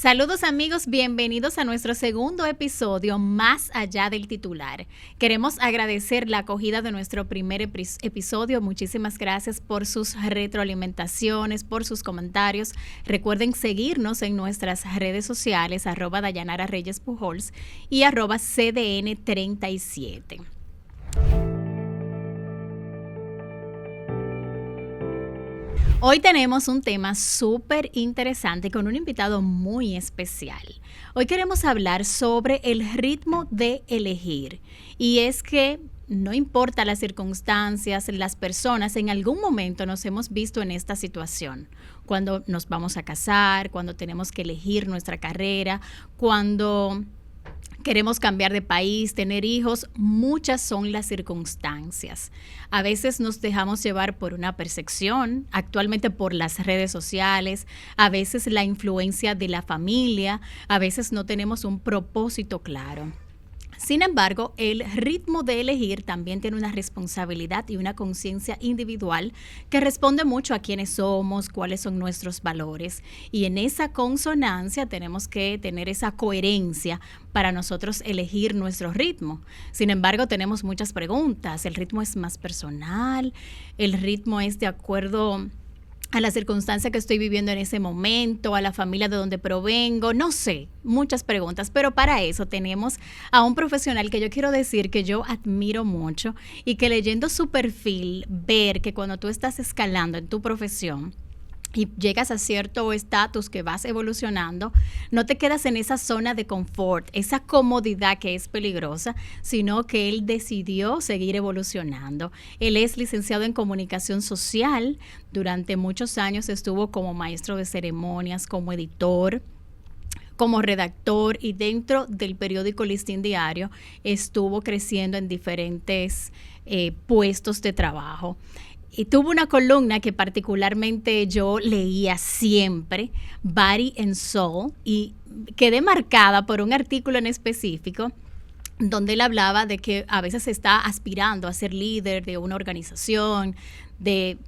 Saludos amigos, bienvenidos a nuestro segundo episodio Más allá del titular. Queremos agradecer la acogida de nuestro primer episodio. Muchísimas gracias por sus retroalimentaciones, por sus comentarios. Recuerden seguirnos en nuestras redes sociales, @Dayanara Reyes Pujols y @CDN37. Hoy tenemos un tema súper interesante con un invitado muy especial. Hoy queremos hablar sobre el ritmo de elegir. Y es que no importa las circunstancias, las personas, en algún momento nos hemos visto en esta situación. Cuando nos vamos a casar, cuando tenemos que elegir nuestra carrera, cuando queremos cambiar de país, tener hijos, muchas son las circunstancias. A veces nos dejamos llevar por una percepción, actualmente por las redes sociales, a veces la influencia de la familia, a veces no tenemos un propósito claro. Sin embargo, el ritmo de elegir también tiene una responsabilidad y una conciencia individual que responde mucho a quiénes somos, cuáles son nuestros valores. Y en esa consonancia tenemos que tener esa coherencia para nosotros elegir nuestro ritmo. Sin embargo, tenemos muchas preguntas. ¿El ritmo es más personal? ¿El ritmo es de acuerdo a la circunstancia que estoy viviendo en ese momento, a la familia de donde provengo? No sé, muchas preguntas, pero para eso tenemos a un profesional que yo quiero decir que yo admiro mucho y que leyendo su perfil, ver que cuando tú estás escalando en tu profesión y llegas a cierto estatus que vas evolucionando, no te quedas en esa zona de confort, esa comodidad que es peligrosa, sino que él decidió seguir evolucionando. Él es licenciado en comunicación social, durante muchos años estuvo como maestro de ceremonias, como editor, como redactor, y dentro del periódico Listín Diario estuvo creciendo en diferentes puestos de trabajo. Y tuvo una columna que particularmente yo leía siempre, Body and Soul, y quedé marcada por un artículo en específico donde él hablaba de que a veces se está aspirando a ser líder de una organización, de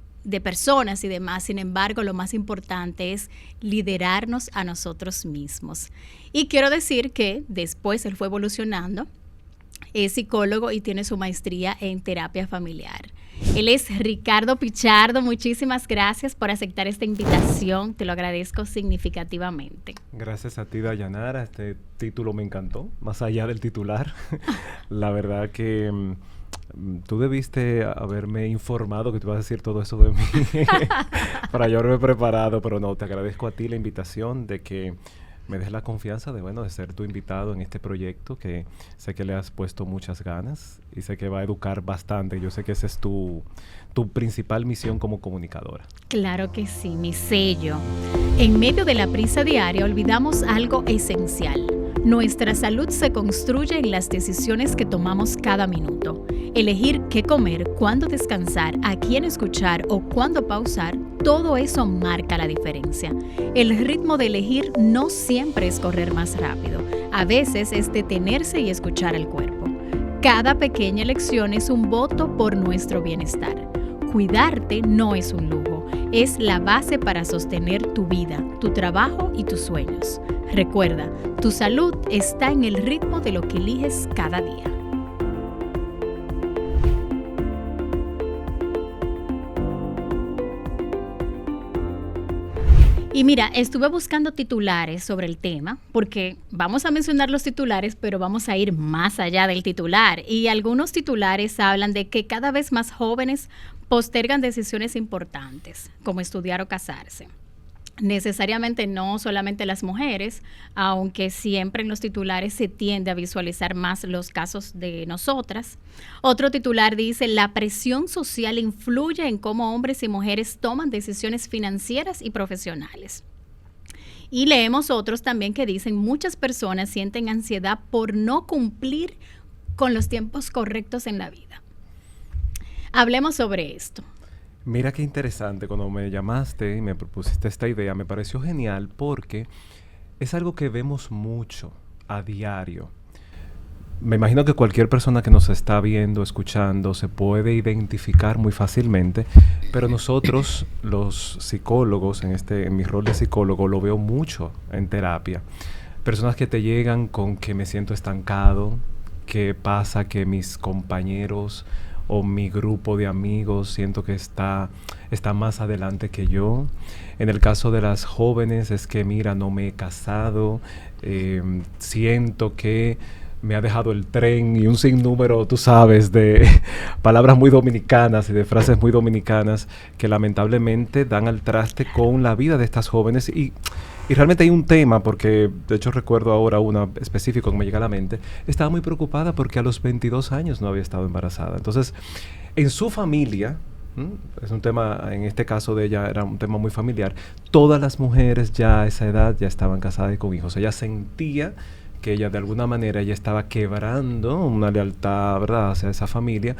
personas y demás. Sin embargo, lo más importante es liderarnos a nosotros mismos. Y quiero decir que después él fue evolucionando, es psicólogo y tiene su maestría en terapia familiar. Él es Ricardo Pichardo. Muchísimas gracias por aceptar esta invitación. Te lo agradezco significativamente. Gracias a ti, Dayanara. Este título me encantó, más allá del titular. La verdad que tú debiste haberme informado que te ibas a decir todo eso de mí para yo haberme preparado, pero no, te agradezco a ti la invitación de que me des la confianza de ser tu invitado en este proyecto, que sé que le has puesto muchas ganas y sé que va a educar bastante. Yo sé que esa es tu principal misión como comunicadora. Claro que sí, mi sello. En medio de la prisa diaria olvidamos algo esencial. Nuestra salud se construye en las decisiones que tomamos cada minuto. Elegir qué comer, cuándo descansar, a quién escuchar o cuándo pausar, todo eso marca la diferencia. El ritmo de elegir no siempre es correr más rápido. A veces es detenerse y escuchar al cuerpo. Cada pequeña elección es un voto por nuestro bienestar. Cuidarte no es un lujo, es la base para sostener tu vida, tu trabajo y tus sueños. Recuerda, tu salud está en el ritmo de lo que eliges cada día. Y mira, estuve buscando titulares sobre el tema, porque vamos a mencionar los titulares, pero vamos a ir más allá del titular. Y algunos titulares hablan de que cada vez más jóvenes postergan decisiones importantes, como estudiar o casarse. Necesariamente no solamente las mujeres, aunque siempre en los titulares se tiende a visualizar más los casos de nosotras. Otro titular dice: la presión social influye en cómo hombres y mujeres toman decisiones financieras y profesionales. Y leemos otros también que dicen: muchas personas sienten ansiedad por no cumplir con los tiempos correctos en la vida. Hablemos sobre esto. Mira qué interesante, cuando me llamaste y me propusiste esta idea, me pareció genial porque es algo que vemos mucho a diario. Me imagino que cualquier persona que nos está viendo, escuchando, se puede identificar muy fácilmente Pero nosotros, los psicólogos, en mi rol de psicólogo, lo veo mucho en terapia. Personas que te llegan con que me siento estancado, que pasa que mis compañeros o mi grupo de amigos siento que está más adelante que yo. En el caso de las jóvenes es que, mira, no me he casado, siento que me ha dejado el tren y un sinnúmero, tú sabes, de palabras muy dominicanas y de frases muy dominicanas que lamentablemente dan al traste con la vida de estas jóvenes y realmente hay un tema, porque de hecho recuerdo ahora una específico que me llega a la mente, estaba muy preocupada porque a los 22 años no había estado embarazada. Entonces, en su familia, es un tema, en este caso de ella era un tema muy familiar, todas las mujeres ya a esa edad ya estaban casadas y con hijos. Ella sentía que ella de alguna manera ella estaba quebrando una lealtad, ¿verdad?, hacia esa familia,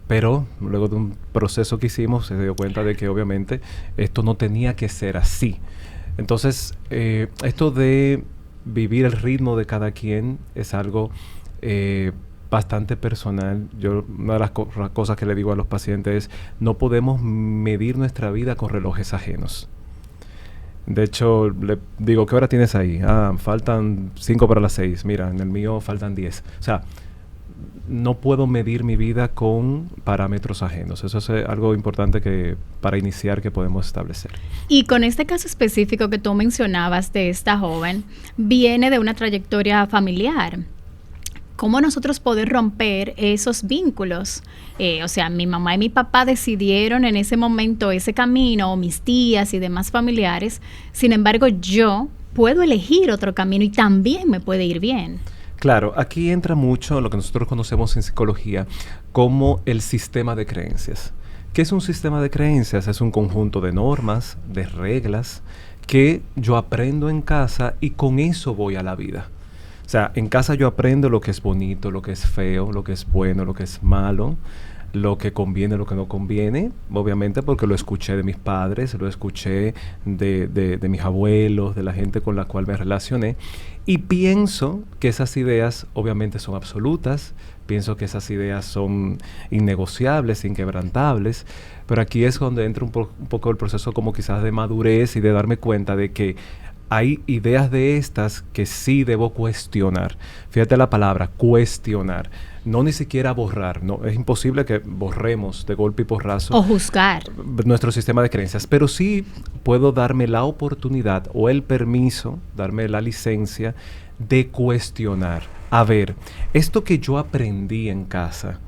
pero luego de un proceso que hicimos se dio cuenta de que obviamente esto no tenía que ser así. Entonces, esto de vivir el ritmo de cada quien es algo bastante personal. Una de las cosas que le digo a los pacientes es, no podemos medir nuestra vida con relojes ajenos. De hecho, le digo, ¿qué hora tienes ahí? Faltan 5 para las 6. Mira, en el mío faltan 10. O sea, no puedo medir mi vida con parámetros ajenos. Eso es algo importante para iniciar que podemos establecer. Y con este caso específico que tú mencionabas de esta joven, viene de una trayectoria familiar. ¿Cómo nosotros poder romper esos vínculos? O sea, mi mamá y mi papá decidieron en ese momento ese camino, o mis tías y demás familiares. Sin embargo, yo puedo elegir otro camino y también me puede ir bien. Claro, aquí entra mucho lo que nosotros conocemos en psicología como el sistema de creencias. ¿Qué es un sistema de creencias? Es un conjunto de normas, de reglas, que yo aprendo en casa y con eso voy a la vida. O sea, en casa yo aprendo lo que es bonito, lo que es feo, lo que es bueno, lo que es malo, lo que conviene, lo que no conviene, obviamente porque lo escuché de mis padres, lo escuché de mis abuelos, de la gente con la cual me relacioné, y pienso que esas ideas obviamente son absolutas, pienso que esas ideas son innegociables, inquebrantables, pero aquí es donde entra un poco el proceso como quizás de madurez y de darme cuenta de que hay ideas de estas que sí debo cuestionar. Fíjate la palabra, cuestionar. No ni siquiera borrar. No, es imposible que borremos de golpe y porrazo. O juzgar. Nuestro sistema de creencias. Pero sí puedo darme la oportunidad o el permiso, darme la licencia de cuestionar. A ver, esto que yo aprendí en casa,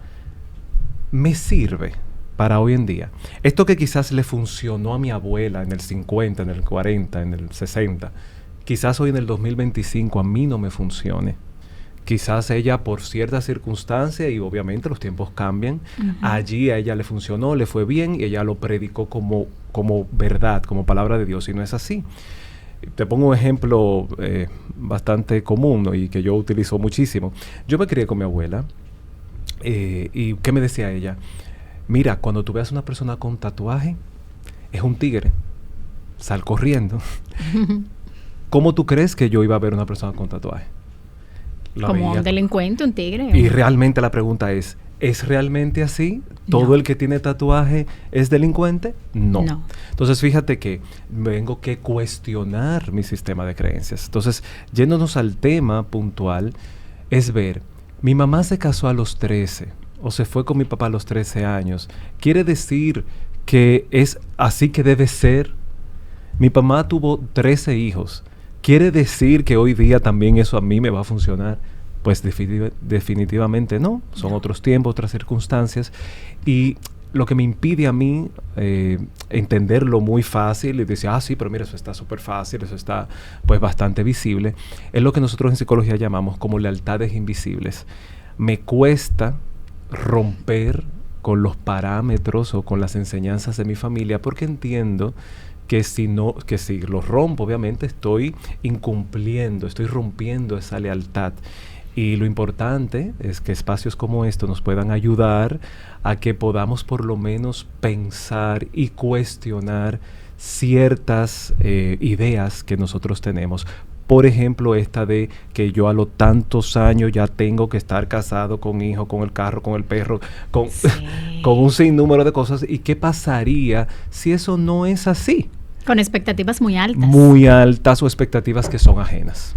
¿me sirve para hoy en día? Esto que quizás le funcionó a mi abuela en el 50, en el 40, en el 60, quizás hoy en el 2025 a mí no me funcione. Quizás ella por ciertas circunstancias, y obviamente los tiempos cambian, allí a ella le funcionó, le fue bien y ella lo predicó como verdad, como palabra de Dios, y no es así. Te pongo un ejemplo bastante común, ¿no?, y que yo utilizo muchísimo. Yo me crié con mi abuela y ¿qué me decía ella? Mira, cuando tú veas una persona con tatuaje, es un tigre. Sal corriendo. ¿Cómo tú crees que yo iba a ver una persona con tatuaje? Como un delincuente, un tigre. Y realmente la pregunta es realmente así? ¿Todo el que tiene tatuaje es delincuente? No. Entonces, fíjate que vengo que cuestionar mi sistema de creencias. Entonces, yéndonos al tema puntual, es ver, mi mamá se casó a los 13 o se fue con mi papá a los 13 años. ¿Quiere decir que es así que debe ser? Mi mamá tuvo 13 hijos. ¿Quiere decir que hoy día también eso a mí me va a funcionar? Pues definitivamente no. Son otros tiempos, otras circunstancias. Y lo que me impide a mí entenderlo muy fácil y decir, sí, pero mira, eso está súper fácil, eso está pues bastante visible, es lo que nosotros en psicología llamamos como lealtades invisibles. Me cuesta romper con los parámetros o con las enseñanzas de mi familia porque entiendo que si los rompo, obviamente estoy incumpliendo, estoy rompiendo esa lealtad. Y lo importante es que espacios como estos nos puedan ayudar a que podamos por lo menos pensar y cuestionar ciertas ideas que nosotros tenemos. Por ejemplo, esta de que yo a los tantos años ya tengo que estar casado, con hijo, con el carro, con el perro, con, Sí. con un sinnúmero de cosas. ¿Y qué pasaría si eso no es así? Con expectativas muy altas. Muy altas o expectativas que son ajenas,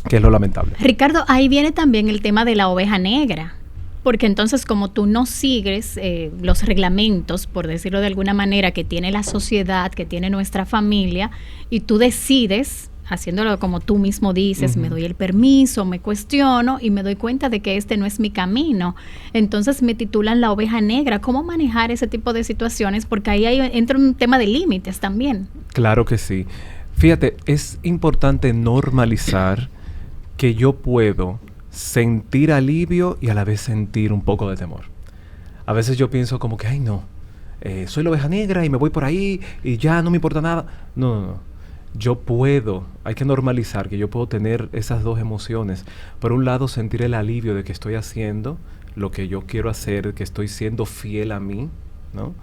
que es lo lamentable. Ricardo, ahí viene también el tema de la oveja negra. Porque entonces como tú no sigues los reglamentos, por decirlo de alguna manera, que tiene la sociedad, que tiene nuestra familia, y tú decides, haciéndolo como tú mismo dices, me doy el permiso, me cuestiono y me doy cuenta de que este no es mi camino. Entonces me titulan la oveja negra. ¿Cómo manejar ese tipo de situaciones? Porque ahí entra un tema de límites también. Claro que sí. Fíjate, es importante normalizar que yo puedo sentir alivio y a la vez sentir un poco de temor. A veces yo pienso como que, ay no, soy la oveja negra y me voy por ahí y ya no me importa nada. No, no, no. Yo puedo, hay que normalizar que yo puedo tener esas dos emociones. Por un lado, sentir el alivio de que estoy haciendo lo que yo quiero hacer, que estoy siendo fiel a mí, ¿no?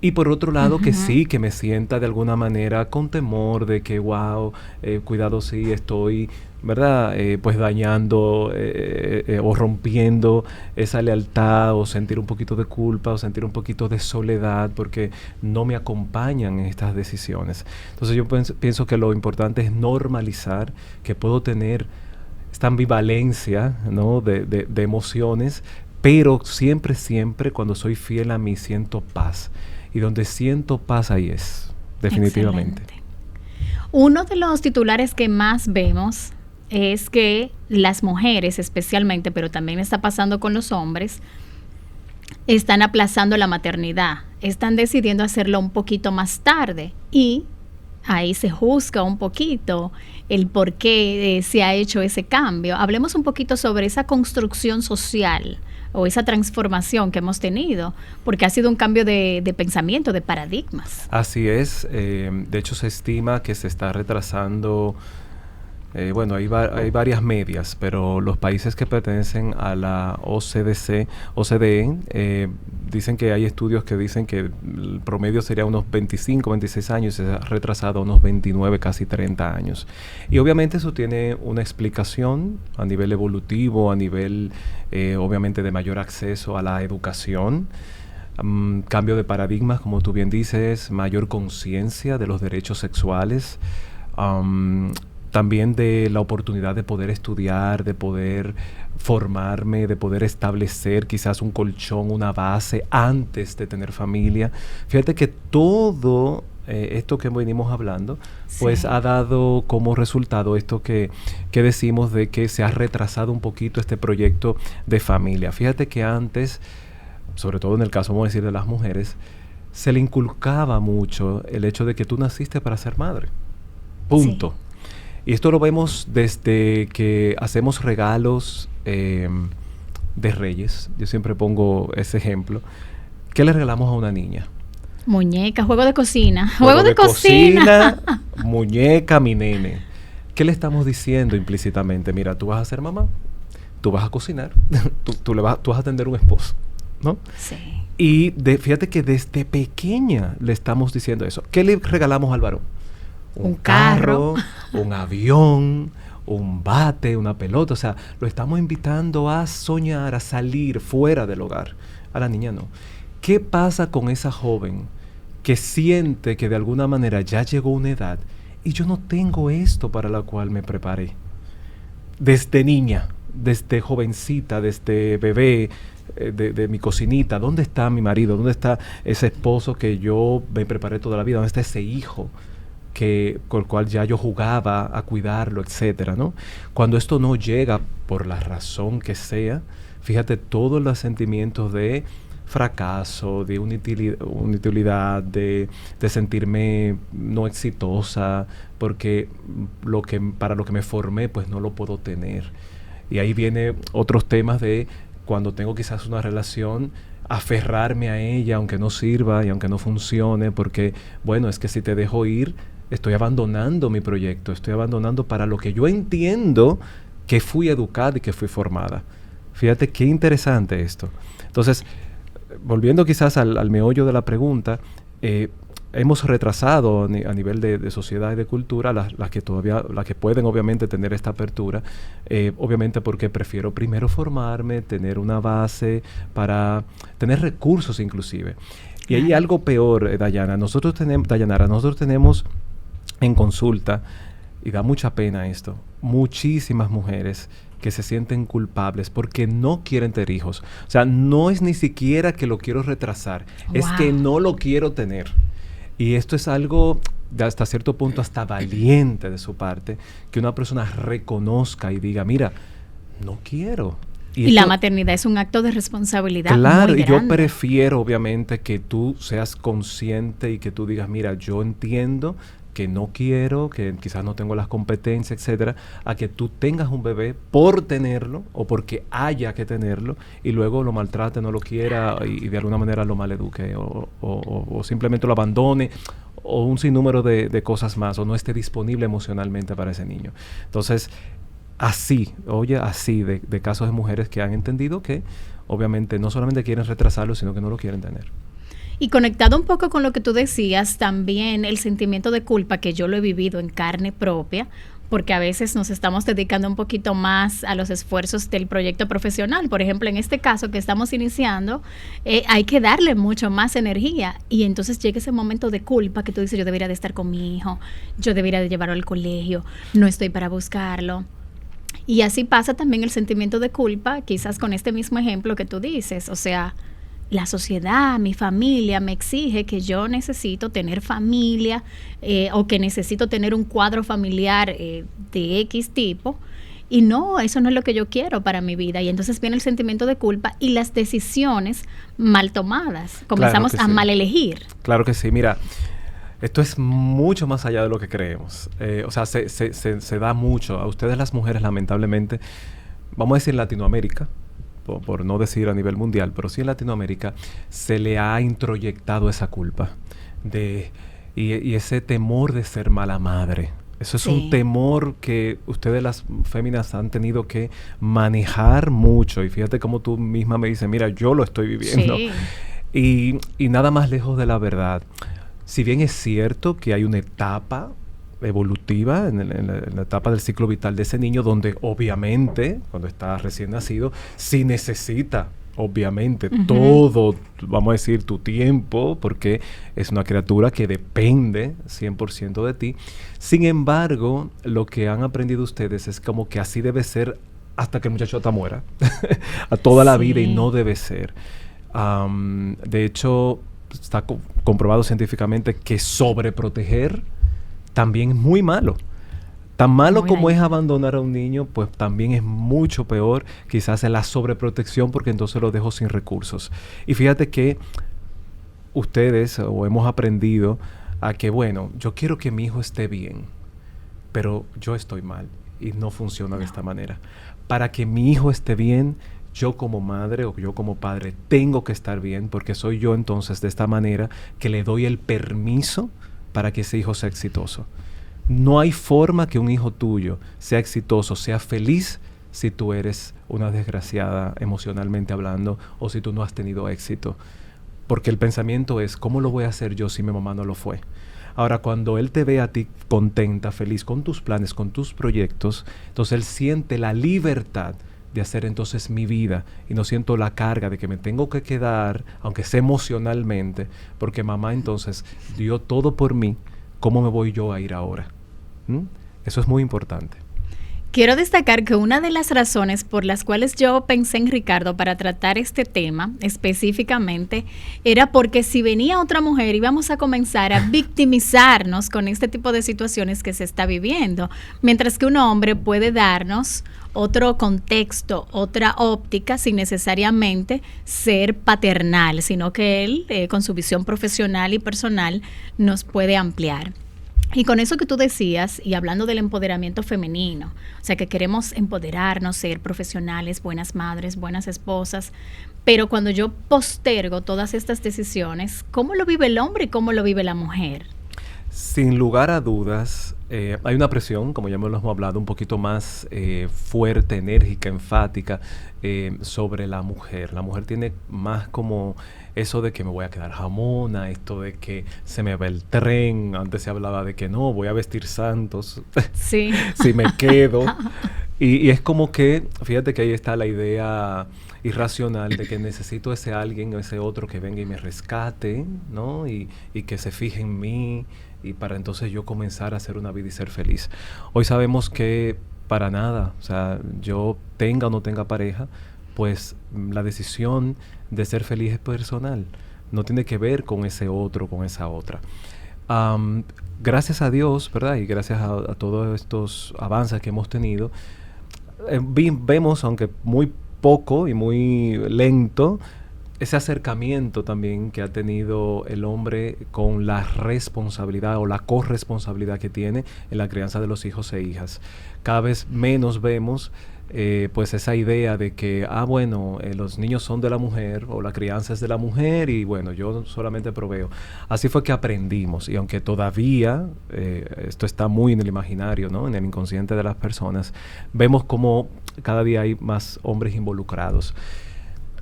Y por otro lado, que sí, que me sienta de alguna manera con temor de que, wow, cuidado si estoy, ¿verdad? Pues dañando o rompiendo esa lealtad, o sentir un poquito de culpa, o sentir un poquito de soledad porque no me acompañan en estas decisiones. Entonces yo pienso que lo importante es normalizar que puedo tener esta ambivalencia, ¿no? de emociones, pero siempre, siempre cuando soy fiel a mí siento paz. Y donde siento paz, ahí es, definitivamente. Excelente. Uno de los titulares que más vemos es que las mujeres especialmente, pero también está pasando con los hombres, están aplazando la maternidad, están decidiendo hacerlo un poquito más tarde y ahí se juzga un poquito el por qué se ha hecho ese cambio. Hablemos un poquito sobre esa construcción social o esa transformación que hemos tenido, porque ha sido un cambio de pensamiento, de paradigmas. Así es. De hecho, se estima que se está retrasando, bueno, hay varias medias, pero los países que pertenecen a la OCDE, dicen que hay estudios que dicen que el promedio sería unos 25, 26 años, y se ha retrasado a unos 29, casi 30 años. Y obviamente eso tiene una explicación a nivel evolutivo, a nivel, obviamente, de mayor acceso a la educación. Cambio de paradigmas, como tú bien dices, mayor conciencia de los derechos sexuales, también de la oportunidad de poder estudiar, de poder formarme, de poder establecer quizás un colchón, una base antes de tener familia. Fíjate que todo esto que venimos hablando, pues ha dado como resultado esto que decimos de que se ha retrasado un poquito este proyecto de familia. Fíjate que antes, sobre todo en el caso, vamos a decir, de las mujeres, se le inculcaba mucho el hecho de que tú naciste para ser madre. Punto. Sí. Y esto lo vemos desde que hacemos regalos de Reyes. Yo siempre pongo ese ejemplo. ¿Qué le regalamos a una niña? Muñeca, juego de cocina. Juego de cocina. Muñeca, mi nene. ¿Qué le estamos diciendo implícitamente? Mira, tú vas a ser mamá, tú vas a cocinar, tú vas a atender un esposo, ¿no? Sí. Y fíjate que desde pequeña le estamos diciendo eso. ¿Qué le regalamos al varón? Un carro, un avión, un bate, una pelota. O sea, lo estamos invitando a soñar, a salir fuera del hogar. A la niña no. ¿Qué pasa con esa joven que siente que de alguna manera ya llegó una edad y yo no tengo esto para la cual me preparé? Desde niña, desde jovencita, desde bebé, de mi cocinita, ¿dónde está mi marido? ¿Dónde está ese esposo que yo me preparé toda la vida? ¿Dónde está ese hijo con el cual ya yo jugaba a cuidarlo, etcétera, ¿no? Cuando esto no llega, por la razón que sea, fíjate todos los sentimientos de fracaso, de inutilidad, de sentirme no exitosa, porque para lo que me formé, pues no lo puedo tener. Y ahí viene otros temas de cuando tengo quizás una relación, aferrarme a ella aunque no sirva y aunque no funcione, porque, bueno, es que si te dejo ir, estoy abandonando mi proyecto, estoy abandonando para lo que yo entiendo que fui educada y que fui formada. Fíjate qué interesante esto. Entonces, volviendo quizás al meollo de la pregunta, hemos retrasado a nivel de sociedad y de cultura las que pueden obviamente tener esta apertura, obviamente porque prefiero primero formarme, tener una base para tener recursos inclusive. Y hay algo peor, Dayanara, nosotros tenemos en consulta, y da mucha pena esto, muchísimas mujeres que se sienten culpables porque no quieren tener hijos. O sea, no es ni siquiera que lo quiero retrasar, es que no lo quiero tener. Y esto es algo de hasta cierto punto hasta valiente de su parte, que una persona reconozca y diga, mira, no quiero. Y la maternidad es un acto de responsabilidad muy grande. Claro, y yo prefiero obviamente que tú seas consciente y que tú digas, mira, yo entiendo que no quiero, que quizás no tengo las competencias, etcétera, a que tú tengas un bebé por tenerlo o porque haya que tenerlo y luego lo maltrate, no lo quiera y de alguna manera lo maleduque o simplemente lo abandone o un sinnúmero de cosas más o no esté disponible emocionalmente para ese niño. Entonces, así de casos de mujeres que han entendido que obviamente no solamente quieren retrasarlo, sino que no lo quieren tener. Y conectado un poco con lo que tú decías, también el sentimiento de culpa, que yo lo he vivido en carne propia, porque a veces nos estamos dedicando un poquito más a los esfuerzos del proyecto profesional. Por ejemplo, en este caso que estamos iniciando, hay que darle mucho más energía. Y entonces llega ese momento de culpa que tú dices, yo debería de estar con mi hijo, yo debería de llevarlo al colegio, no estoy para buscarlo. Y así pasa también el sentimiento de culpa, quizás con este mismo ejemplo que tú dices, o sea, la sociedad, mi familia me exige que yo necesito tener familia o que necesito tener un cuadro familiar de X tipo y no, eso no es lo que yo quiero para mi vida y entonces viene el sentimiento de culpa y las decisiones mal tomadas, comenzamos a mal elegir. Claro que sí, mira, esto es mucho más allá de lo que creemos, o sea, se da mucho, a ustedes las mujeres lamentablemente, vamos a decir en Latinoamérica, por no decir a nivel mundial, pero sí en Latinoamérica, se le ha introyectado esa culpa y ese temor de ser mala madre. Eso es un temor que ustedes las féminas han tenido que manejar mucho. Y fíjate cómo tú misma me dices, mira, yo lo estoy viviendo. Sí. Y nada más lejos de la verdad. Si bien es cierto que hay una etapa evolutiva en la etapa del ciclo vital de ese niño donde obviamente cuando está recién nacido sí necesita obviamente todo, vamos a decir, tu tiempo porque es una criatura que depende 100% de ti. Sin embargo, lo que han aprendido ustedes es como que así debe ser hasta que el muchacho hasta muera a toda la vida y no debe ser. De hecho, está comprobado científicamente que sobreproteger también es muy malo. Tan malo como es abandonar a un niño, pues también es mucho peor quizás en la sobreprotección porque entonces lo dejo sin recursos. Y fíjate que ustedes o hemos aprendido a que, bueno, yo quiero que mi hijo esté bien, pero yo estoy mal y no funciona de esta manera. Para que mi hijo esté bien, yo como madre o yo como padre tengo que estar bien porque soy yo entonces de esta manera que le doy el permiso para que ese hijo sea exitoso. No hay forma que un hijo tuyo sea exitoso, sea feliz, si tú eres una desgraciada emocionalmente hablando o si tú no has tenido éxito. Porque el pensamiento es, ¿cómo lo voy a hacer yo si mi mamá no lo fue? Ahora, cuando él te ve a ti contenta, feliz con tus planes, con tus proyectos, entonces él siente la libertad de hacer entonces mi vida y no siento la carga de que me tengo que quedar, aunque sea emocionalmente, porque mamá entonces dio todo por mí, ¿cómo me voy yo a ir ahora? Eso es muy importante. Quiero destacar que una de las razones por las cuales yo pensé en Ricardo para tratar este tema específicamente era porque si venía otra mujer íbamos a comenzar a victimizarnos con este tipo de situaciones que se está viviendo, mientras que un hombre puede darnos otro contexto, otra óptica sin necesariamente ser paternal, sino que él con su visión profesional y personal nos puede ampliar. Y con eso que tú decías, y hablando del empoderamiento femenino, o sea que queremos empoderarnos, ser profesionales, buenas madres, buenas esposas, pero cuando yo postergo todas estas decisiones, ¿cómo lo vive el hombre y cómo lo vive la mujer? Sin lugar a dudas, hay una presión, como ya me lo hemos hablado, un poquito más fuerte, enérgica, enfática sobre la mujer. La mujer tiene más como eso de que me voy a quedar jamona, esto de que se me va el tren. Antes se hablaba de que no, voy a vestir santos Sí. si me quedo. Y es como que, fíjate que ahí está la idea irracional de que necesito ese alguien o ese otro que venga y me rescate, ¿no? Y que se fije en mí y para entonces yo comenzar a hacer una vida y ser feliz. Hoy sabemos que para nada, o sea, yo tenga o no tenga pareja, pues la decisión de ser feliz es personal. No tiene que ver con ese otro, con esa otra. Am, Gracias a Dios, ¿verdad? Y gracias a todos estos avances que hemos tenido, vemos, aunque muy poco y muy lento, ese acercamiento también que ha tenido el hombre con la responsabilidad o la corresponsabilidad que tiene en la crianza de los hijos e hijas. Cada vez menos vemos pues esa idea de que, bueno, los niños son de la mujer o la crianza es de la mujer y bueno, yo solamente proveo. Así fue que aprendimos y aunque todavía esto está muy en el imaginario, ¿no? En el inconsciente de las personas, vemos como cada día hay más hombres involucrados.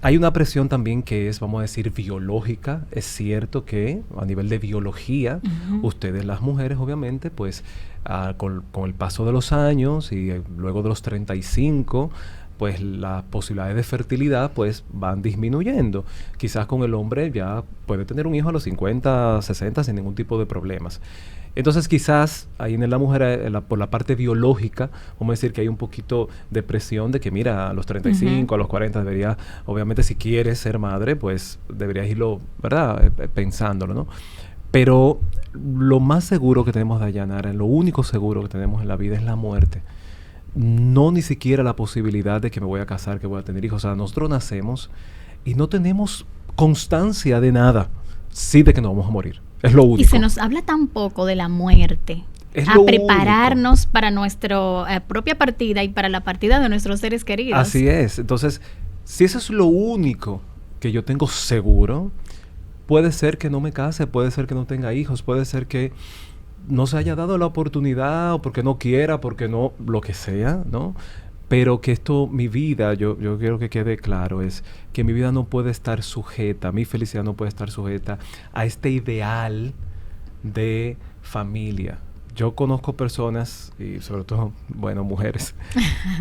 Hay una presión también que es, vamos a decir, biológica. Es cierto que a nivel de biología, ustedes las mujeres, obviamente, pues con el paso de los años y luego de los 35, pues las posibilidades de fertilidad pues van disminuyendo. Quizás con el hombre ya puede tener un hijo a los 50, 60 sin ningún tipo de problemas. Entonces quizás ahí en la mujer, por la parte biológica, vamos a decir que hay un poquito de presión de que mira, a los 35, a los 40 debería, obviamente si quieres ser madre, pues deberías irlo, ¿verdad? Pensándolo, ¿no? Pero lo más seguro que tenemos, Dayanara, lo único seguro que tenemos en la vida es la muerte. No ni siquiera la posibilidad de que me voy a casar, que voy a tener hijos. O sea, nosotros nacemos y no tenemos constancia de nada, sí de que nos vamos a morir. Es lo único. Y se nos habla tan poco de la muerte. Es a lo prepararnos único. para nuestra propia partida y para la partida de nuestros seres queridos. Así es. Entonces, si eso es lo único que yo tengo seguro, puede ser que no me case, puede ser que no tenga hijos, puede ser que no se haya dado la oportunidad o porque no quiera, porque no, lo que sea, ¿no? Pero que esto, mi vida, yo quiero que quede claro, es que mi vida no puede estar sujeta, mi felicidad no puede estar sujeta a este ideal de familia. Yo conozco personas, y sobre todo, bueno, mujeres,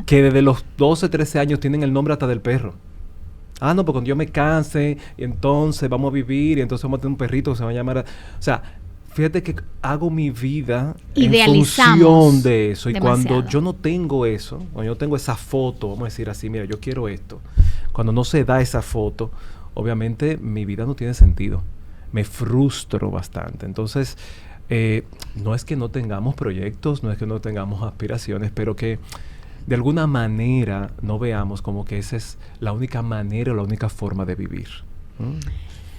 que desde los 12, 13 años tienen el nombre hasta del perro. No, porque cuando yo me canse, y entonces vamos a vivir, y entonces vamos a tener un perrito que se va a llamar... O sea, fíjate que hago mi vida en función de eso. Y demasiado. cuando yo no tengo eso, cuando yo tengo esa foto, vamos a decir así, mira, yo quiero esto. Cuando no se da esa foto, obviamente mi vida no tiene sentido. Me frustro bastante. Entonces, no es que no tengamos proyectos, no es que no tengamos aspiraciones, pero que de alguna manera no veamos como que esa es la única manera o la única forma de vivir.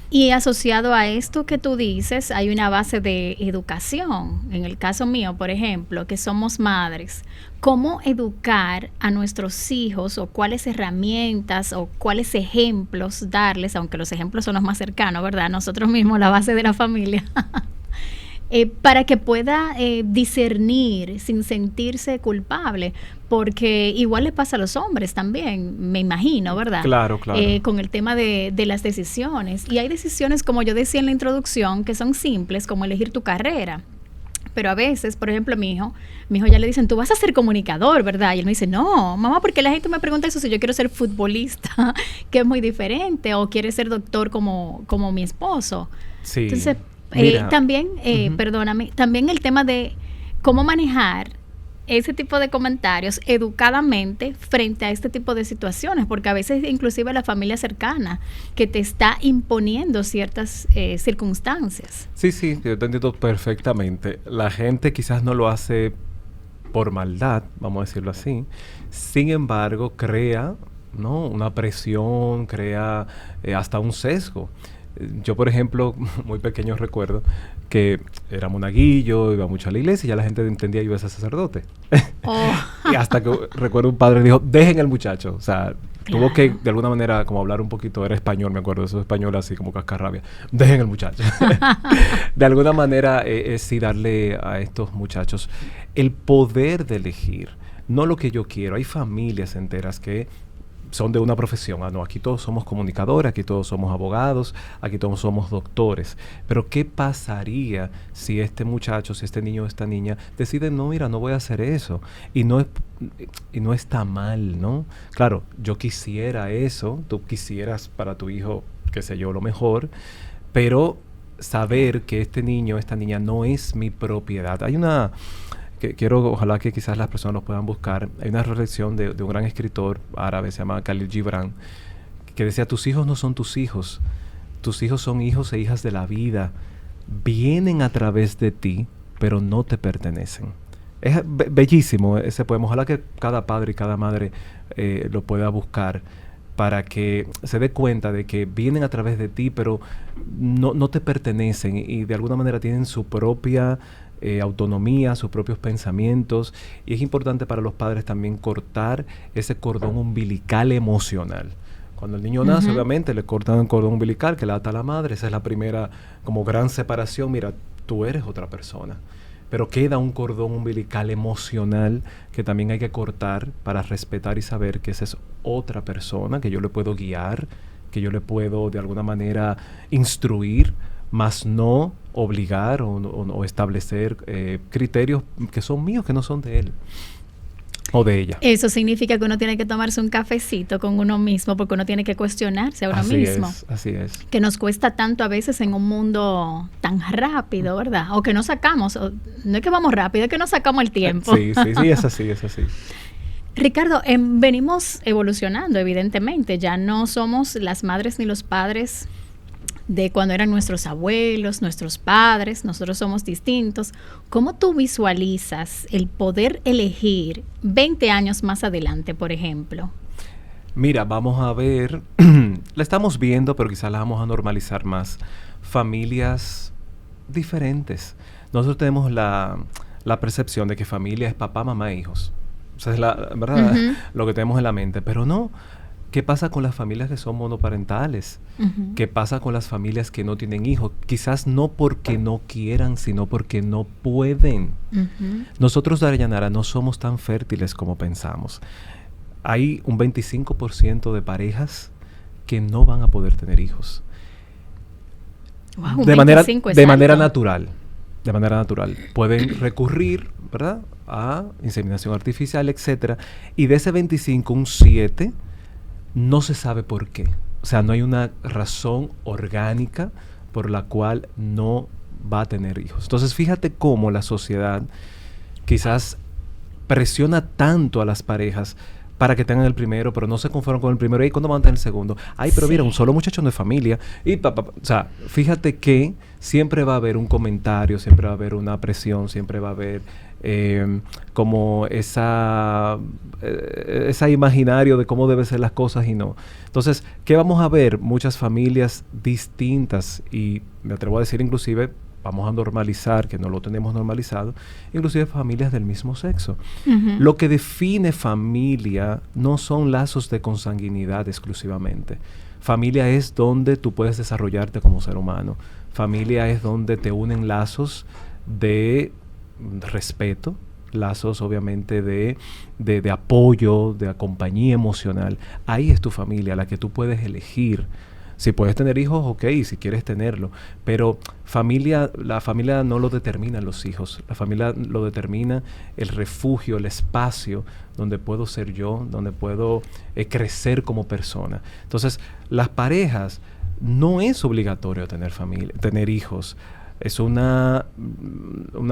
Y asociado a esto que tú dices, hay una base de educación. En el caso mío, por ejemplo, que somos madres, ¿cómo educar a nuestros hijos o cuáles herramientas o cuáles ejemplos darles, aunque los ejemplos son los más cercanos, ¿verdad? Nosotros mismos, la base de la familia. Para que pueda discernir sin sentirse culpable, porque igual le pasa a los hombres también, me imagino, ¿verdad? Claro, claro. Con el tema de las decisiones. Y hay decisiones, como yo decía en la introducción, que son simples, como elegir tu carrera. Pero a veces, por ejemplo, a mi hijo ya le dicen, tú vas a ser comunicador, ¿verdad? Y él me dice, no, mamá, porque la gente me pregunta eso si yo quiero ser futbolista, que es muy diferente, o quiere ser doctor como mi esposo. Sí. Entonces, mira, también, perdóname, también el tema de cómo manejar ese tipo de comentarios educadamente frente a este tipo de situaciones, porque a veces inclusive la familia cercana que te está imponiendo ciertas circunstancias. Sí, yo te entiendo perfectamente. La gente quizás no lo hace por maldad, vamos a decirlo así. Sin embargo, crea, ¿no?, una presión, crea hasta un sesgo. Yo, por ejemplo, muy pequeño recuerdo que era monaguillo, iba mucho a la iglesia y ya la gente entendía que iba a ser sacerdote. Oh. Y hasta que recuerdo un padre dijo, dejen al muchacho, o sea, Tuvo que, Claro. de alguna manera, como hablar un poquito, era español, me acuerdo, eso español así como cascarrabia. Dejen el muchacho. De alguna manera, es sí darle a estos muchachos el poder de elegir, no lo que yo quiero. Hay familias enteras que son de una profesión. Ah, no, aquí todos somos comunicadores, aquí todos somos abogados, aquí todos somos doctores. Pero ¿qué pasaría si este muchacho, si este niño o esta niña decide, no, mira, no voy a hacer eso? Y no es, y no está mal, ¿no? Claro, yo quisiera eso, tú quisieras para tu hijo, qué sé yo, lo mejor, pero saber que este niño, esta niña no es mi propiedad. Hay una que quiero, ojalá que quizás las personas lo puedan buscar. Hay una reflexión de un gran escritor árabe, se llama Khalil Gibran, que decía, tus hijos no son tus hijos son hijos e hijas de la vida, vienen a través de ti, pero no te pertenecen. Es bellísimo ese poema, ojalá que cada padre y cada madre lo pueda buscar para que se dé cuenta de que vienen a través de ti, pero no te pertenecen y de alguna manera tienen su propia autonomía, sus propios pensamientos, y es importante para los padres también cortar ese cordón umbilical emocional. Cuando el niño nace, Ujú. obviamente, le cortan el cordón umbilical que le ata a la madre, esa es la primera como gran separación, mira, tú eres otra persona. Pero queda un cordón umbilical emocional que también hay que cortar para respetar y saber que esa es otra persona, que yo le puedo guiar, que yo le puedo de alguna manera instruir, más no obligar o establecer criterios que son míos, que no son de él o de ella. Eso significa que uno tiene que tomarse un cafecito con uno mismo porque uno tiene que cuestionarse a uno Así mismo. es, así es. Que nos cuesta tanto a veces en un mundo tan rápido, ¿verdad? O que no sacamos, no es que vamos rápido, es que no sacamos el tiempo. Sí, sí, sí, es así, es así. Ricardo, venimos evolucionando, evidentemente. Ya no somos las madres ni los padres de cuando eran nuestros abuelos, nuestros padres, nosotros somos distintos. ¿Cómo tú visualizas el poder elegir 20 años más adelante, por ejemplo? Mira, vamos a ver, la estamos viendo, pero quizás la vamos a normalizar más. Familias diferentes. Nosotros tenemos la percepción de que familia es papá, mamá e hijos. O sea, es la verdad, Ujú, lo que tenemos en la mente. Pero no, ¿qué pasa con las familias que son monoparentales? ujú, ¿Qué pasa con las familias que no tienen hijos? Quizás no porque no quieran, sino porque no pueden. ujú. Nosotros, Dayanara, no somos tan fértiles como pensamos. Hay un 25% de parejas que no van a poder tener hijos. Wow, un De manera, 25 es de manera alto. natural. De manera natural. Pueden recurrir, ¿verdad?, a inseminación artificial, etcétera. Y de ese 25, un 7 no se sabe por qué. O sea, no hay una razón orgánica por la cual no va a tener hijos. Entonces, fíjate cómo la sociedad quizás presiona tanto a las parejas para que tengan el primero, pero no se conforman con el primero. ¿Y cuándo van a tener el segundo? Ay, pero mira, un Sí. solo muchacho no es familia. Y o sea, fíjate que siempre va a haber un comentario, siempre va a haber una presión, siempre va a haber como esa imaginario de cómo deben ser las cosas y no. Entonces, ¿qué vamos a ver? Muchas familias distintas y me atrevo a decir inclusive vamos a normalizar, que no lo tenemos normalizado, inclusive familias del mismo sexo. Ujú. Lo que define familia no son lazos de consanguinidad exclusivamente. Familia es donde tú puedes desarrollarte como ser humano. Familia es donde te unen lazos de respeto, lazos obviamente de apoyo, de compañía emocional. Ahí es tu familia, la que tú puedes elegir. Si puedes tener hijos, ok, si quieres tenerlo. Pero la familia no lo determinan los hijos. La familia lo determina el refugio, el espacio donde puedo ser yo, donde puedo crecer como persona. Entonces, las parejas no es obligatorio tener familia, tener hijos. Es una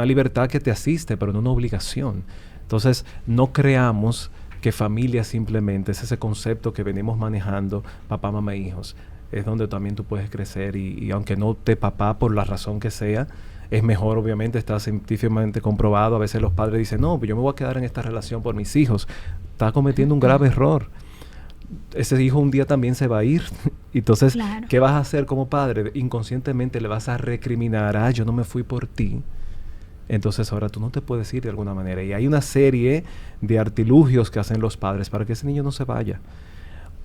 libertad que te asiste, pero no una obligación. Entonces, no creamos que familia simplemente es ese concepto que venimos manejando, papá, mamá e hijos. Es donde también tú puedes crecer y aunque no te papá por la razón que sea, es mejor, obviamente, está científicamente comprobado. A veces los padres dicen, no, pues yo me voy a quedar en esta relación por mis hijos. Estás cometiendo un grave error. Ese hijo un día también se va a ir. Entonces, Claro. ¿qué vas a hacer como padre? Inconscientemente le vas a recriminar, yo no me fui por ti. Entonces ahora tú no te puedes ir de alguna manera. Y hay una serie de artilugios que hacen los padres para que ese niño no se vaya.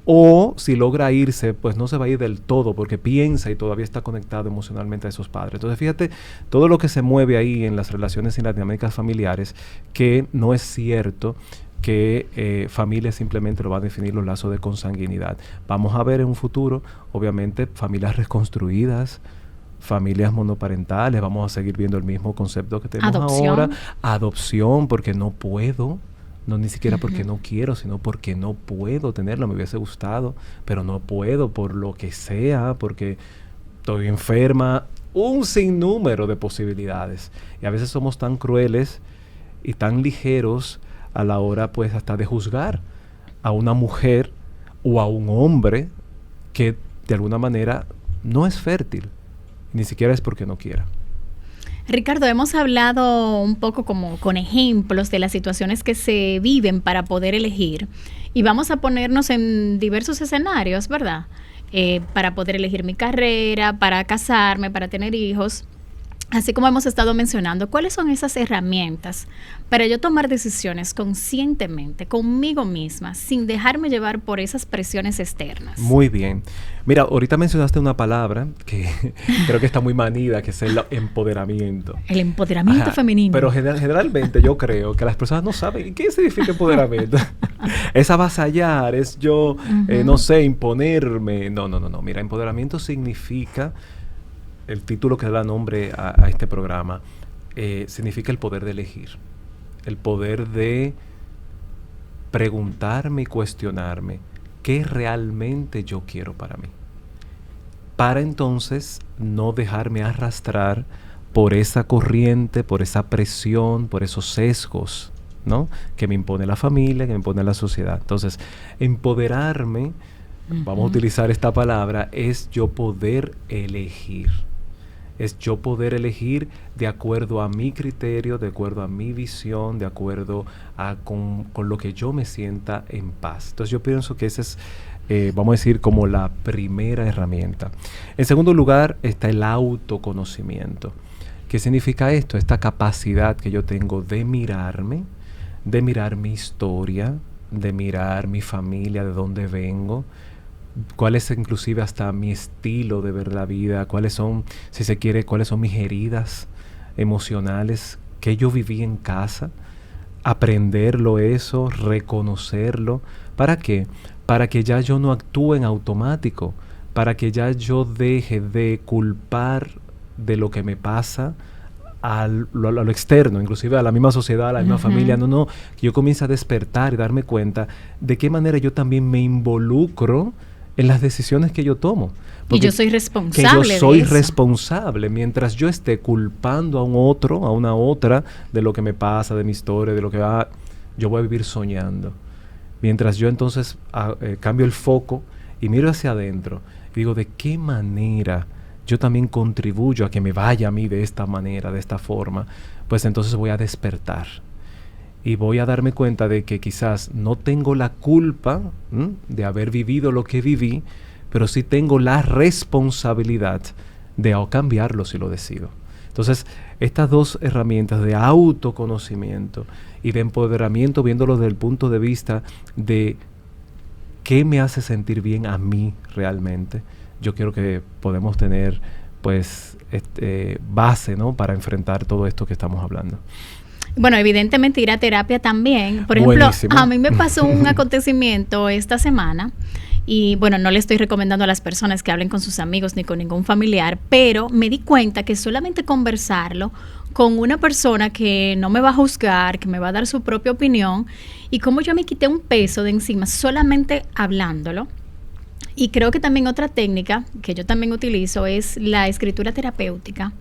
O si logra irse, pues no se va a ir del todo porque piensa y todavía está conectado emocionalmente a esos padres. Entonces, fíjate, todo lo que se mueve ahí en las relaciones y las dinámicas familiares, que no es cierto que familia simplemente lo va a definir los lazos de consanguinidad. Vamos a ver en un futuro, obviamente, familias reconstruidas, familias monoparentales, vamos a seguir viendo el mismo concepto que tenemos ahora. Adopción, porque no puedo. No ni siquiera porque no quiero, sino porque no puedo tenerlo. Me hubiese gustado, pero no puedo por lo que sea, porque estoy enferma. Un sinnúmero de posibilidades. Y a veces somos tan crueles y tan ligeros a la hora, pues, hasta de juzgar a una mujer o a un hombre que de alguna manera no es fértil. Ni siquiera es porque no quiera. Ricardo, hemos hablado un poco como con ejemplos de las situaciones que se viven para poder elegir y vamos a ponernos en diversos escenarios, ¿verdad? Para poder elegir mi carrera, para casarme, para tener hijos. Así como hemos estado mencionando, ¿cuáles son esas herramientas para yo tomar decisiones conscientemente, conmigo misma, sin dejarme llevar por esas presiones externas? Muy bien. Mira, ahorita mencionaste una palabra que creo que está muy manida, que es el empoderamiento. El empoderamiento femenino. Pero generalmente yo creo que las personas no saben qué significa empoderamiento. Es avasallar, es yo, no sé, imponerme. No. Mira, empoderamiento significa... El título que da nombre a este programa significa el poder de elegir, el poder de preguntarme y cuestionarme qué realmente yo quiero para mí, para entonces no dejarme arrastrar por esa corriente, por esa presión, por esos sesgos, ¿no? Que me impone la familia, que me impone la sociedad. Entonces, empoderarme, vamos a utilizar esta palabra, es yo poder elegir. Es yo poder elegir de acuerdo a mi criterio, de acuerdo a mi visión, de acuerdo a con lo que yo me sienta en paz. Entonces yo pienso que esa es, vamos a decir, como la primera herramienta. En segundo lugar está el autoconocimiento. ¿Qué significa esto? Esta capacidad que yo tengo de mirarme, de mirar mi historia, de mirar mi familia, de dónde vengo, cuál es inclusive hasta mi estilo de ver la vida, cuáles son, si se quiere, cuáles son mis heridas emocionales que yo viví en casa, aprenderlo eso, reconocerlo. ¿Para qué? Para que ya yo no actúe en automático, para que ya yo deje de culpar de lo que me pasa a lo externo, inclusive a la misma sociedad, a la misma familia. No, que yo comience a despertar y darme cuenta de qué manera yo también me involucro en las decisiones que yo tomo. Y yo soy responsable. Que yo soy responsable. Mientras yo esté culpando a un otro, a una otra, de lo que me pasa, de mi historia, de lo que va, yo voy a vivir soñando. Mientras yo entonces cambio el foco y miro hacia adentro y digo, ¿de qué manera yo también contribuyo a que me vaya a mí de esta manera, de esta forma? Pues entonces voy a despertar. Y voy a darme cuenta de que quizás no tengo la culpa de haber vivido lo que viví, pero sí tengo la responsabilidad de cambiarlo si lo decido. Entonces, estas dos herramientas de autoconocimiento y de empoderamiento, viéndolo desde el punto de vista de qué me hace sentir bien a mí realmente, yo creo que podemos tener pues base, ¿no?, para enfrentar todo esto que estamos hablando. Bueno, evidentemente ir a terapia también. Por ejemplo, a mí me pasó un acontecimiento esta semana y bueno, no le estoy recomendando a las personas que hablen con sus amigos ni con ningún familiar, pero me di cuenta que solamente conversarlo con una persona que no me va a juzgar, que me va a dar su propia opinión, y cómo yo me quité un peso de encima solamente hablándolo. Y creo que también otra técnica que yo también utilizo es la escritura terapéutica.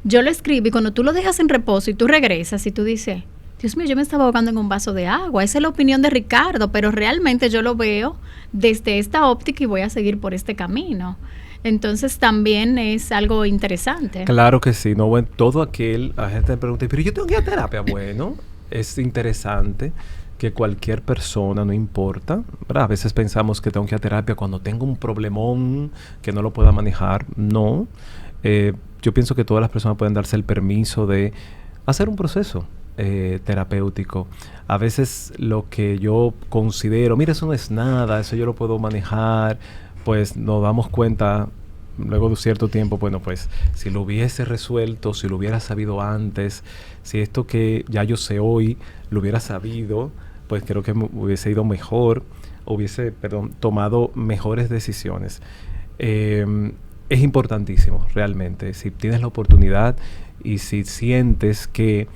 Yo lo escribo y cuando tú lo dejas en reposo y tú regresas y tú dices, Dios mío, yo me estaba ahogando en un vaso de agua. Esa es la opinión de Ricardo, pero realmente yo lo veo desde esta óptica y voy a seguir por este camino. Entonces también es algo interesante. Claro que sí. No, bueno, todo aquel, a gente me pregunta, pero yo tengo que ir a terapia. Bueno, es interesante que cualquier persona, no importa, ¿verdad? A veces pensamos que tengo que ir a terapia cuando tengo un problemón que no lo pueda manejar. No. Yo pienso que todas las personas pueden darse el permiso de hacer un proceso terapéutico. A veces lo que yo considero, mira, eso no es nada, eso yo lo puedo manejar, pues nos damos cuenta luego de un cierto tiempo, bueno, pues si lo hubiese resuelto, si lo hubiera sabido antes, si esto que ya yo sé hoy lo hubiera sabido, pues creo que hubiese ido mejor, hubiese, perdón, tomado mejores decisiones. Es importantísimo, realmente, si tienes la oportunidad y si sientes que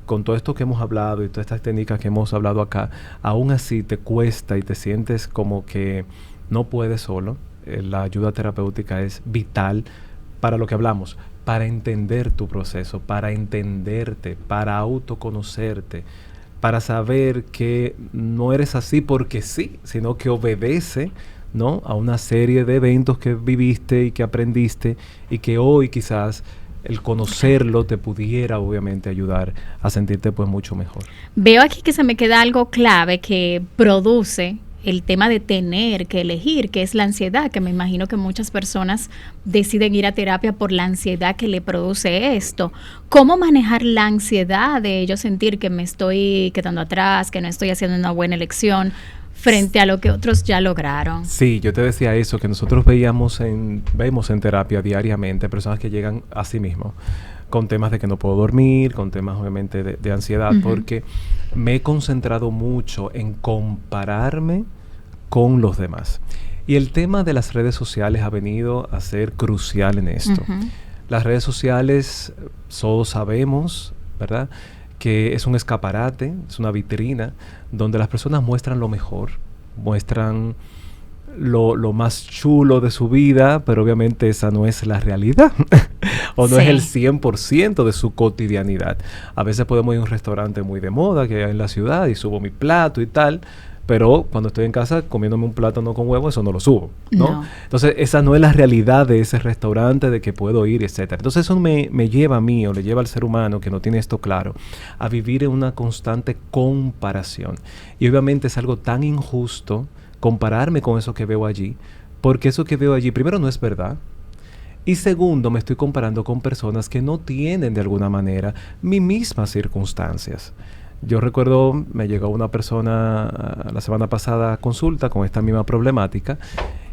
con todo esto que hemos hablado y todas estas técnicas que hemos hablado acá, aún así te cuesta y te sientes como que no puedes solo, la ayuda terapéutica es vital para lo que hablamos, para entender tu proceso, para entenderte, para autoconocerte, para saber que no eres así porque sí, sino que obedece, ¿no?, a una serie de eventos que viviste y que aprendiste y que hoy quizás el conocerlo te pudiera obviamente ayudar a sentirte pues mucho mejor. Veo aquí que se me queda algo clave que produce el tema de tener que elegir, que es la ansiedad, que me imagino que muchas personas deciden ir a terapia por la ansiedad que le produce esto. ¿Cómo manejar la ansiedad de yo sentir que me estoy quedando atrás, que no estoy haciendo una buena elección frente a lo que otros ya lograron? Sí, yo te decía eso, que nosotros vemos en terapia diariamente personas que llegan a sí mismos con temas de que no puedo dormir, con temas obviamente de ansiedad, porque me he concentrado mucho en compararme con los demás. Y el tema de las redes sociales ha venido a ser crucial en esto. Las redes sociales, todos sabemos, ¿verdad?, que es un escaparate, es una vitrina, donde las personas muestran lo mejor, muestran lo más chulo de su vida, pero obviamente esa no es la realidad o no es el 100% de su cotidianidad. A veces podemos ir a un restaurante muy de moda que hay en la ciudad y subo mi plato y tal, pero cuando estoy en casa comiéndome un plátano con huevo, eso no lo subo, ¿no? Entonces esa no es la realidad de ese restaurante, de que puedo ir, etcétera. Entonces eso me lleva a mí, o le lleva al ser humano que no tiene esto claro, a vivir en una constante comparación. Y obviamente es algo tan injusto compararme con eso que veo allí, porque eso que veo allí, primero, no es verdad, y segundo, me estoy comparando con personas que no tienen de alguna manera mis mismas circunstancias. Yo recuerdo, me llegó una persona la semana pasada a consulta con esta misma problemática,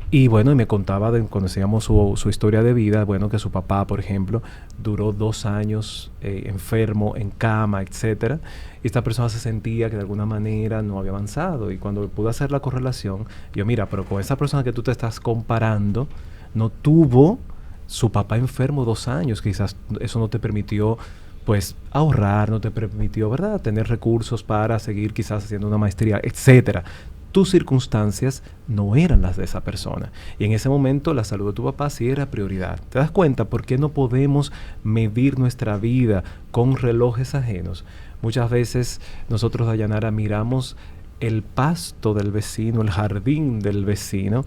y bueno, y me contaba, cuando decíamos su historia de vida, bueno, que su papá, por ejemplo, duró 2 años enfermo, en cama, etcétera. Y esta persona se sentía que de alguna manera no había avanzado. Y cuando pude hacer la correlación, yo, mira, pero con esa persona que tú te estás comparando, no tuvo su papá enfermo 2 años. Quizás eso no te permitió, pues, ahorrar, no te permitió, ¿verdad?, tener recursos para seguir quizás haciendo una maestría, etcétera. Tus circunstancias no eran las de esa persona. Y en ese momento la salud de tu papá sí era prioridad. ¿Te das cuenta por qué no podemos medir nuestra vida con relojes ajenos? Muchas veces nosotros, Dayanara, miramos el pasto del vecino, el jardín del vecino,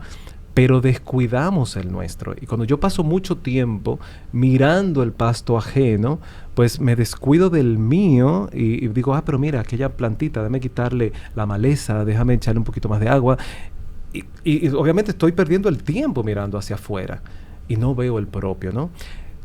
pero descuidamos el nuestro. Y cuando yo paso mucho tiempo mirando el pasto ajeno, pues me descuido del mío y digo, pero mira, aquella plantita, déjame quitarle la maleza, déjame echarle un poquito más de agua. Y obviamente estoy perdiendo el tiempo mirando hacia afuera y no veo el propio, ¿no?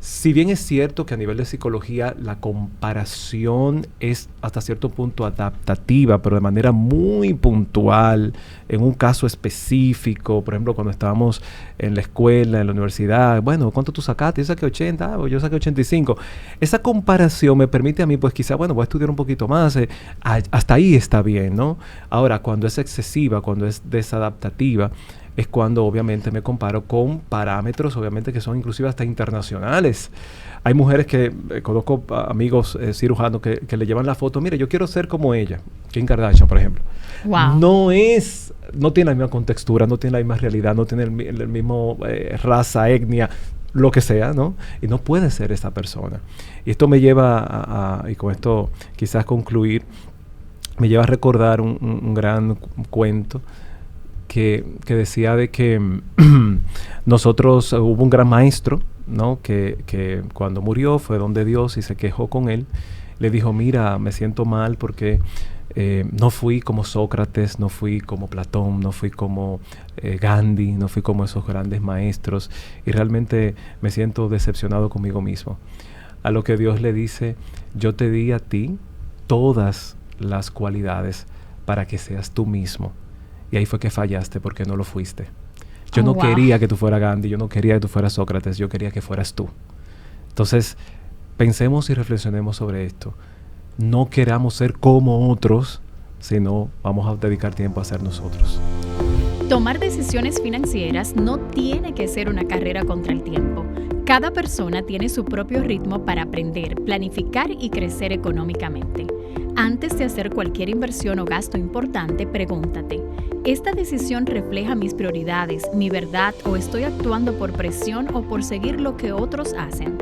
Si bien es cierto que a nivel de psicología la comparación es hasta cierto punto adaptativa, pero de manera muy puntual, en un caso específico, por ejemplo, cuando estábamos en la escuela, en la universidad, bueno, ¿cuánto tú sacaste? Yo saqué 80, yo saqué 85. Esa comparación me permite a mí, pues quizá, bueno, voy a estudiar un poquito más, hasta ahí está bien, ¿no? Ahora, cuando es excesiva, cuando es desadaptativa, es cuando obviamente me comparo con parámetros, obviamente, que son inclusive hasta internacionales. Hay mujeres que, conozco amigos cirujanos que le llevan la foto, mire, yo quiero ser como ella, Kim Kardashian, por ejemplo. Wow. No tiene la misma contextura, no tiene la misma realidad, no tiene el mismo raza, etnia, lo que sea, ¿no? Y no puede ser esa persona. Y esto me lleva y con esto quizás concluir, me lleva a recordar un gran cuento que decía de que nosotros, hubo un gran maestro, ¿no?, que cuando murió fue donde Dios y se quejó con él. Le dijo, mira, me siento mal porque no fui como Sócrates, no fui como Platón, no fui como Gandhi, no fui como esos grandes maestros, y realmente me siento decepcionado conmigo mismo. A lo que Dios le dice, yo te di a ti todas las cualidades para que seas tú mismo. Y ahí fue que fallaste porque no lo fuiste. Yo no quería que tú fueras Gandhi, yo no quería que tú fueras Sócrates, yo quería que fueras tú. Entonces, pensemos y reflexionemos sobre esto. No queramos ser como otros, sino vamos a dedicar tiempo a ser nosotros. Tomar decisiones financieras no tiene que ser una carrera contra el tiempo. Cada persona tiene su propio ritmo para aprender, planificar y crecer económicamente. Antes de hacer cualquier inversión o gasto importante, pregúntate, ¿esta decisión refleja mis prioridades, mi verdad o estoy actuando por presión o por seguir lo que otros hacen?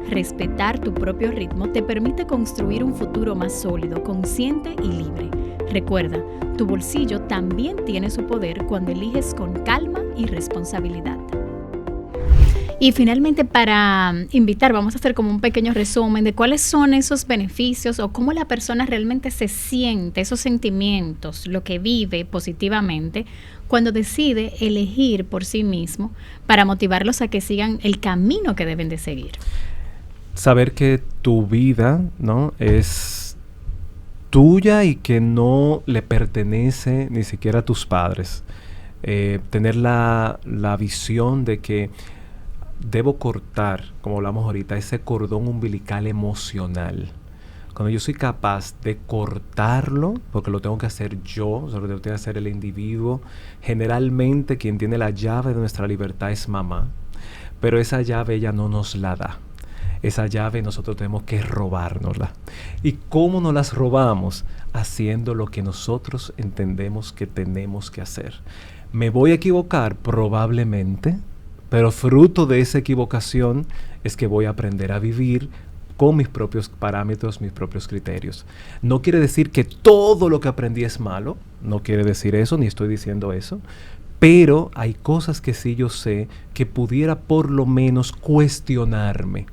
Respetar tu propio ritmo te permite construir un futuro más sólido, consciente y libre. Recuerda, tu bolsillo también tiene su poder cuando eliges con calma y responsabilidad. Y finalmente, para invitar, vamos a hacer como un pequeño resumen de cuáles son esos beneficios o cómo la persona realmente se siente, esos sentimientos, lo que vive positivamente cuando decide elegir por sí mismo para motivarlos a que sigan el camino que deben de seguir. Saber que tu vida, ¿no?, es tuya y que no le pertenece ni siquiera a tus padres. Tener la visión de que debo cortar, como hablamos ahorita, ese cordón umbilical emocional. Cuando yo soy capaz de cortarlo, porque lo tengo que hacer yo, o sea, lo tengo que hacer el individuo, generalmente quien tiene la llave de nuestra libertad es mamá, pero esa llave ella no nos la da. Esa llave nosotros tenemos que robárnosla. ¿Y cómo nos las robamos? Haciendo lo que nosotros entendemos que tenemos que hacer. ¿Me voy a equivocar? Probablemente. Pero fruto de esa equivocación es que voy a aprender a vivir con mis propios parámetros, mis propios criterios. No quiere decir que todo lo que aprendí es malo, no quiere decir eso, ni estoy diciendo eso, pero hay cosas que sí yo sé que pudiera por lo menos cuestionarme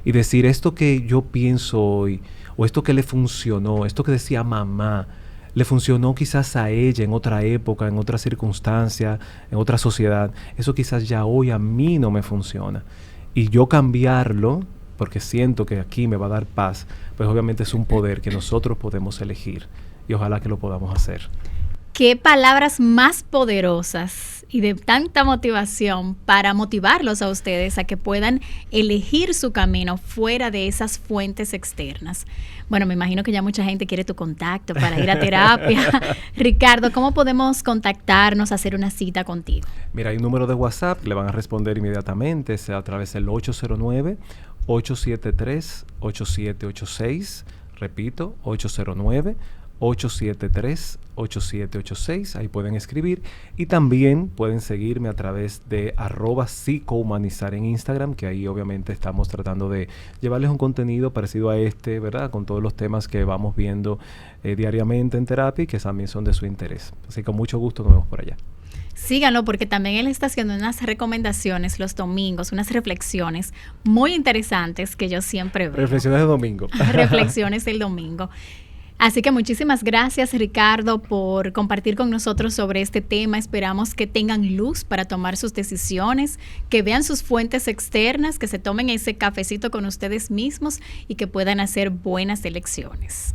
y decir esto que yo pienso hoy, o esto que le funcionó, esto que decía mamá, le funcionó quizás a ella en otra época, en otra circunstancia, en otra sociedad. Eso quizás ya hoy a mí no me funciona. Y yo cambiarlo, porque siento que aquí me va a dar paz, pues obviamente es un poder que nosotros podemos elegir. Y ojalá que lo podamos hacer. Qué palabras más poderosas y de tanta motivación para motivarlos a ustedes a que puedan elegir su camino fuera de esas fuentes externas. Bueno, me imagino que ya mucha gente quiere tu contacto para ir a terapia. Ricardo, ¿cómo podemos contactarnos, hacer una cita contigo? Mira, hay un número de WhatsApp, le van a responder inmediatamente, sea a través del 809-873-8786. Repito, 809-873-8786, ahí pueden escribir y también pueden seguirme a través de @psicohumanizar en Instagram, que ahí obviamente estamos tratando de llevarles un contenido parecido a este, ¿verdad? Con todos los temas que vamos viendo diariamente en terapia y que también son de su interés. Así que con mucho gusto nos vemos por allá. Síganlo porque también él está haciendo unas recomendaciones los domingos, unas reflexiones muy interesantes que yo siempre veo. Reflexiones de domingo. Reflexiones del domingo. Así que muchísimas gracias, Ricardo, por compartir con nosotros sobre este tema. Esperamos que tengan luz para tomar sus decisiones, que vean sus fuentes externas, que se tomen ese cafecito con ustedes mismos y que puedan hacer buenas elecciones.